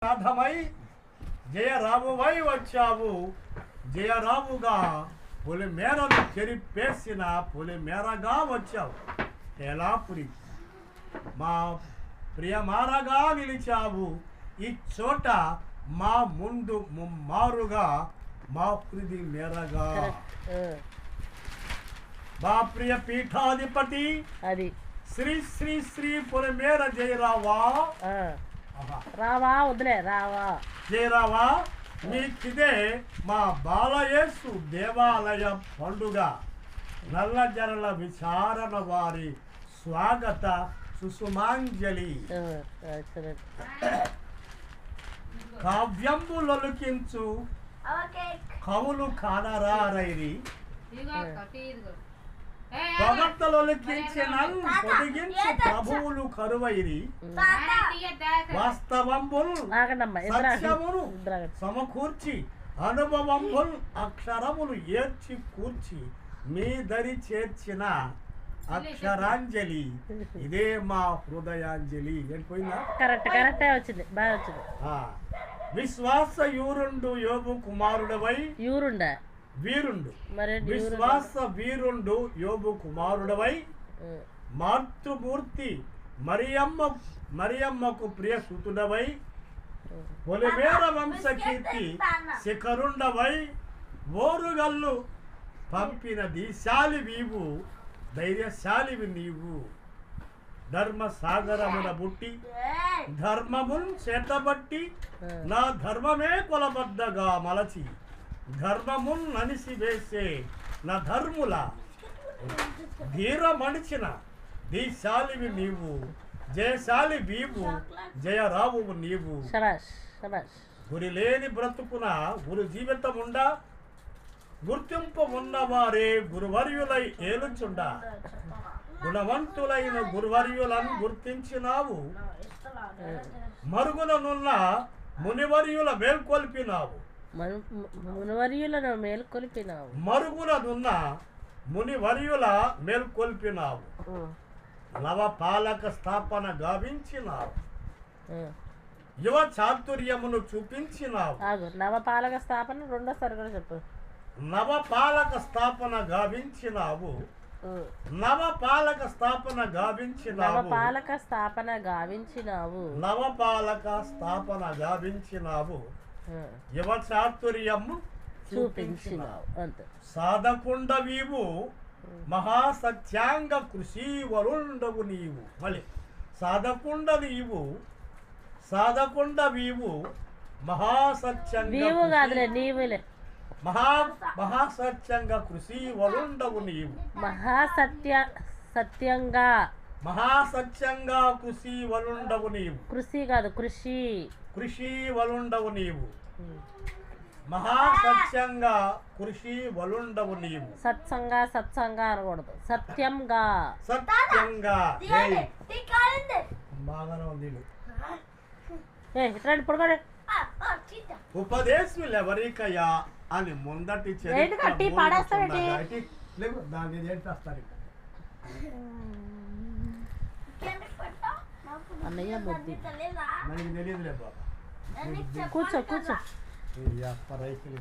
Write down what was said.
నాథమై జయరామువై వచ్చావు, జయరాముగా పులి మేరను చెరిపేసిన పులి మేరగా వచ్చావు. ఏలాపురి మా ప్రియమారగా నిలిచావు, ఈ చోట మా ముందు ముమ్మారుగా మా హృది మేరగా. మా ప్రియ పీఠాధిపతి అది శ్రీ శ్రీ శ్రీ పులి మేర జయరావా రావా వదిలే రావా జయరావా, మీకిదే మా బాలయేసు దేవాలయ పండుగ. నల్లజరల విచారణ వారి స్వాగత సుసుమాంజలి. కావ్యంబులొలికించు కవులు కానరారైరి, పొగడ్తలొలికించిన పొదిగించు ప్రభువులు కరువైరి. వాస్తవంబుల్ సత్యమును సమకూర్చి అనుభవంబుల్ అక్షరములు ఏర్చి కూర్చి మీ దరి చేర్చిన అక్షరాంజలి, ఇదే మా హృదయాంజలి. వెళ్ళిపోయిందా? కరెక్టే వచ్చింది, బాగా వచ్చింది. విశ్వాస యూరుండు యోబు కుమారుడవై యూరుండా వీరుండు విశ్వాస వీరుండు యోబు కుమారుడవై మాతృమూర్తి మరియమ్మకు ప్రియ సుతుడవై పొలిమేర వంశ కీర్తి శిఖరుండవై ఓరుగల్లు పంపిన దీశాలి వీవు ధైర్యశాలివి నీవు. ధర్మ సాగరమున బుట్టి ధర్మమున్ చేతబట్టి నా ధర్మమే కొలబద్దగా మలచి ధర్మమున్ ననిసి వేసే నా ధర్ముల ధీర మణిచిన దీశాలివి నీవు, జయశాలి వీవు జయరావువు నీవు. గురి లేని బ్రతుకున గురు జీవితముండా గుర్తింపు ఉన్నవారే గురువర్యులై ఏలుచుండా. గుణవంతులైన గురువర్యులను గుర్తించినావు, మరుగుననున్న మునివర్యుల మేల్కొల్పినావు. మరుగుననున్న మునివర్యుల మేల్కొల్పినావు. నవపాలక స్థాపన గావించినావు, యువ చాతుర్యమును చూపించినావు. నవపాలక స్థాపన రెండోసారి కూడా చెప్పు. నవపాలక స్థాపన గావించినావు, నవపాలక స్థాపన గావించినావు, నవపాలక స్థాపన గావించినావు, నవపాలక స్థాపన గావించినావు. యువ చాతుర్యము చూపించినావు. సాధకుండ వీవు మహాసత్యాంగ కృషి వరుండవు నీవు. మళ్ళీ సాధకుండ నీవు, సాధకుండ వీవు మహాసత్యంగా మహాసత్యంగా కృషి వరుండవు నీవు. సత్యంగా మహాసత్యంగా కృషి వరుండవు నీవు. కృషి కాదు కృషి, కృషి వలుండవు నీవు. మహాసత్యంగా కృషి వలుండవు నీవు. సత్సంగా అనకూడదు, సత్యంగా. సత్యంగా బాగానే ఉంది. ఉపదేశులెవరికయా అని ముందటి దాన్ని చేస్తారు. అన్నయ్య బుద్ధి మనకి తెలియదులే బాబా. కూర్చో రైతులు